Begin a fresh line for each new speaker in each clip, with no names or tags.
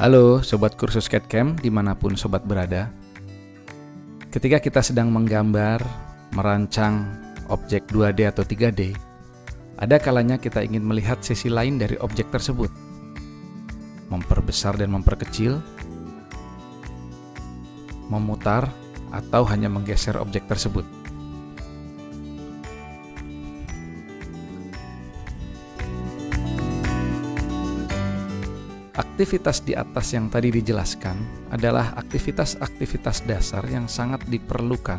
Halo Sobat Kursus CAD/CAM dimanapun Sobat berada. Ketika kita sedang menggambar, merancang objek 2D atau 3D, ada kalanya kita ingin melihat sisi lain dari objek tersebut, memperbesar dan memperkecil, memutar, atau hanya menggeser objek tersebut. Aktivitas di atas yang tadi dijelaskan adalah aktivitas-aktivitas dasar yang sangat diperlukan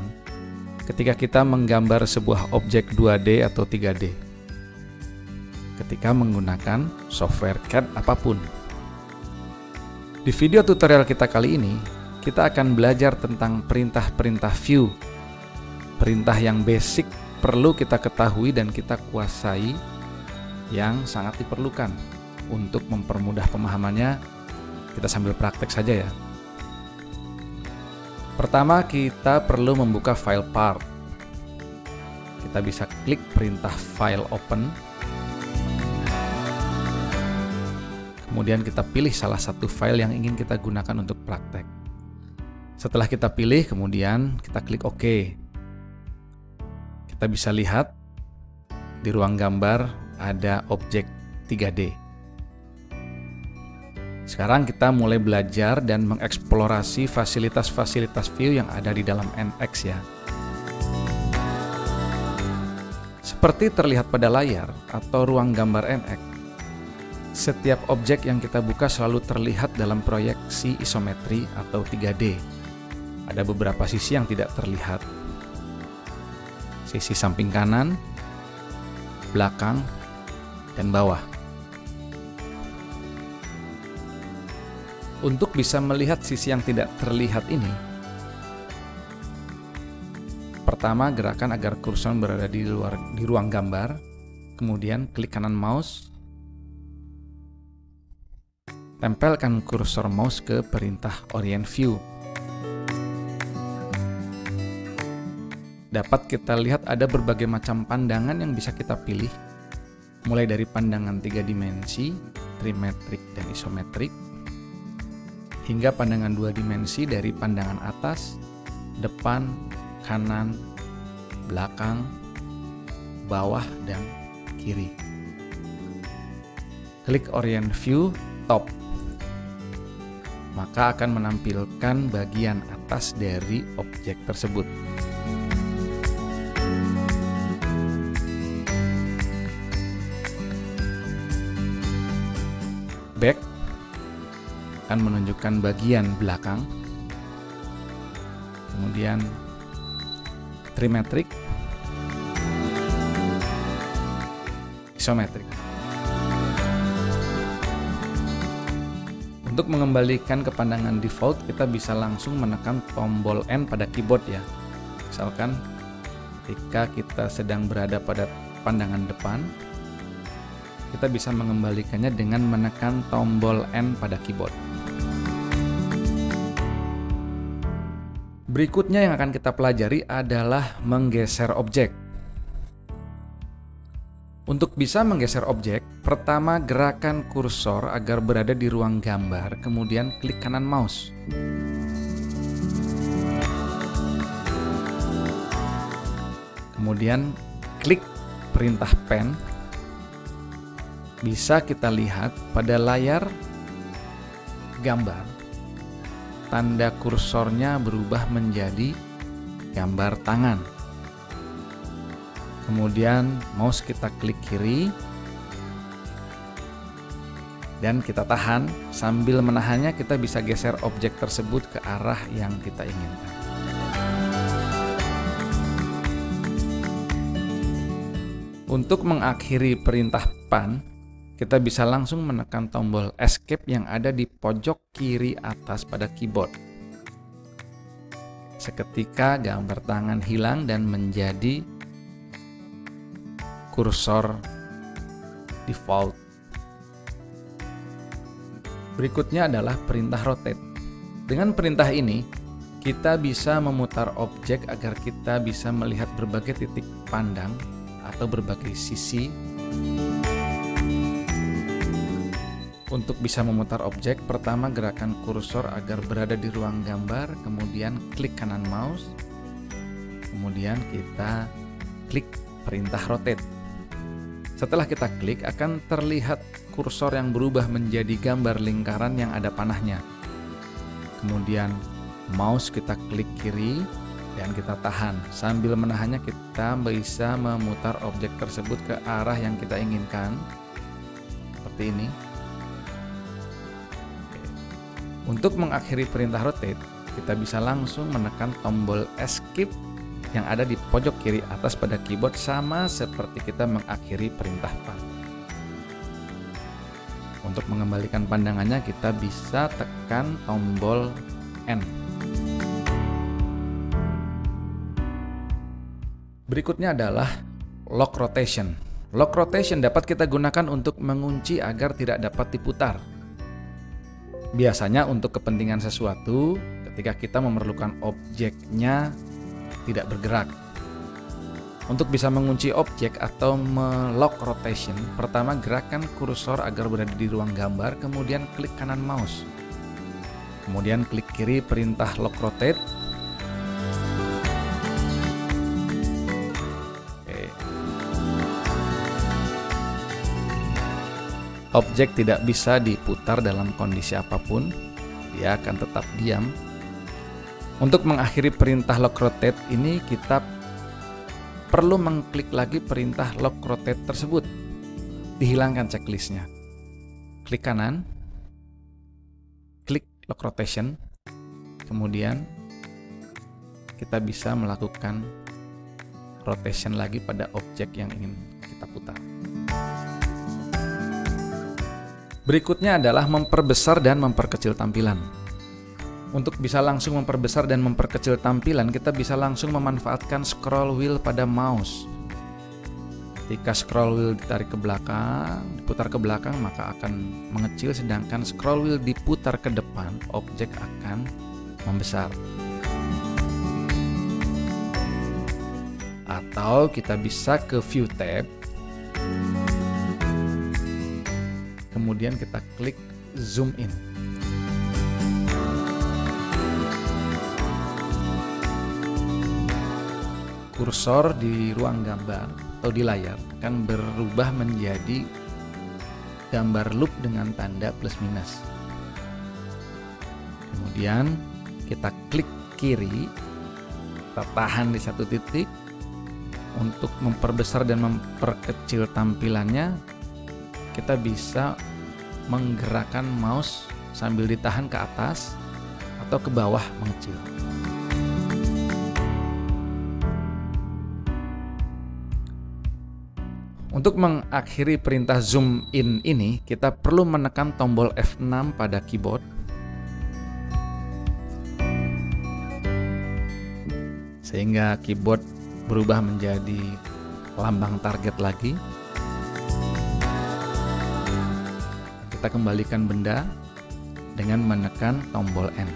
ketika kita menggambar sebuah objek 2D atau 3D, ketika menggunakan software CAD apapun. Di video tutorial kita kali ini, kita akan belajar tentang perintah-perintah view, perintah yang basic perlu kita ketahui dan kita kuasai, yang sangat diperlukan. Untuk mempermudah pemahamannya, kita sambil praktek saja ya. Pertama, kita perlu membuka file part. Kita bisa klik perintah file open. Kemudian kita pilih salah satu file yang ingin kita gunakan untuk praktek. Setelah kita pilih, kemudian kita klik OK. Kita bisa lihat di ruang gambar ada objek 3D. Sekarang kita mulai belajar dan mengeksplorasi fasilitas-fasilitas view yang ada di dalam NX ya. Seperti terlihat pada layar atau ruang gambar NX, setiap objek yang kita buka selalu terlihat dalam proyeksi isometri atau 3D. Ada beberapa sisi yang tidak terlihat. Sisi samping kanan, belakang, dan bawah. Untuk bisa melihat sisi yang tidak terlihat ini, pertama gerakan agar kursor berada di ruang gambar, kemudian klik kanan mouse, tempelkan kursor mouse ke perintah Orient View. Dapat kita lihat ada berbagai macam pandangan yang bisa kita pilih, mulai dari pandangan 3 dimensi, trimetrik dan isometrik, hingga pandangan 2 dimensi dari pandangan atas, depan, kanan, belakang, bawah, dan kiri. Klik Orient View Top, maka akan menampilkan bagian atas dari objek tersebut. Back akan menunjukkan bagian belakang, kemudian trimetrik, isometrik. Untuk mengembalikan ke pandangan default, kita bisa langsung menekan tombol N pada keyboard ya. Misalkan ketika kita sedang berada pada pandangan depan, kita bisa mengembalikannya dengan menekan tombol N pada keyboard. Berikutnya yang akan kita pelajari adalah menggeser objek. Untuk bisa menggeser objek, pertama gerakan kursor agar berada di ruang gambar, kemudian klik kanan mouse. Kemudian klik perintah pen. Bisa kita lihat pada layar gambar, tanda kursornya berubah menjadi gambar tangan. Kemudian mouse kita klik kiri dan kita tahan. Sambil menahannya, kita bisa geser objek tersebut ke arah yang kita inginkan. Untuk mengakhiri perintah pan, kita bisa langsung menekan tombol Escape yang ada di pojok kiri atas pada keyboard. Seketika gambar tangan hilang dan menjadi kursor default. Berikutnya adalah perintah rotate. Dengan perintah ini, kita bisa memutar objek agar kita bisa melihat berbagai titik pandang atau berbagai sisi Untuk bisa memutar objek, pertama gerakan kursor agar berada di ruang gambar, kemudian klik kanan mouse, kemudian kita klik perintah rotate. Setelah kita klik, akan terlihat kursor yang berubah menjadi gambar lingkaran yang ada panahnya. Kemudian mouse kita klik kiri dan kita tahan. Sambil menahannya kita bisa memutar objek tersebut ke arah yang kita inginkan. Seperti ini. Untuk mengakhiri perintah rotate, kita bisa langsung menekan tombol escape yang ada di pojok kiri atas pada keyboard, sama seperti kita mengakhiri perintah PAL. Untuk mengembalikan pandangannya, kita bisa tekan tombol N. Berikutnya adalah lock rotation. Lock rotation dapat kita gunakan untuk mengunci agar tidak dapat diputar. Biasanya untuk kepentingan sesuatu, ketika kita memerlukan objeknya tidak bergerak. Untuk bisa mengunci objek atau melock rotation, pertama gerakan kursor agar berada di ruang gambar, kemudian klik kanan mouse. Kemudian klik kiri perintah lock rotate. Objek tidak bisa diputar dalam kondisi apapun, dia akan tetap diam. Untuk mengakhiri perintah lock rotate ini, kita perlu mengklik lagi perintah lock rotate tersebut. Dihilangkan checklistnya. Klik kanan, klik lock rotation, kemudian kita bisa melakukan rotation lagi pada objek yang ingin kita putar. Berikutnya adalah memperbesar dan memperkecil tampilan. Untuk bisa langsung memperbesar dan memperkecil tampilan, kita bisa langsung memanfaatkan scroll wheel pada mouse. Ketika scroll wheel ditarik ke belakang, diputar ke belakang, maka akan mengecil, sedangkan scroll wheel diputar ke depan, objek akan membesar. Atau kita bisa ke view tab, kemudian kita klik zoom in. Kursor di ruang gambar atau di layar akan berubah menjadi gambar loop dengan tanda plus minus. Kemudian kita klik kiri, kita tahan di satu titik. Untuk memperbesar dan memperkecil tampilannya, kita bisa menggerakkan mouse sambil ditahan ke atas atau ke bawah mengecil. Untuk mengakhiri perintah zoom in ini, kita perlu menekan tombol F6 pada keyboard. Sehingga keyboard berubah menjadi lambang target lagi. Kita kembalikan benda dengan menekan tombol N.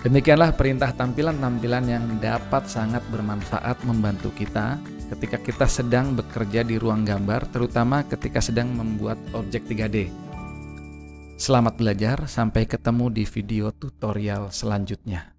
Demikianlah perintah tampilan-tampilan yang dapat sangat bermanfaat membantu kita ketika kita sedang bekerja di ruang gambar, terutama ketika sedang membuat objek 3D. Selamat belajar, sampai ketemu di video tutorial selanjutnya.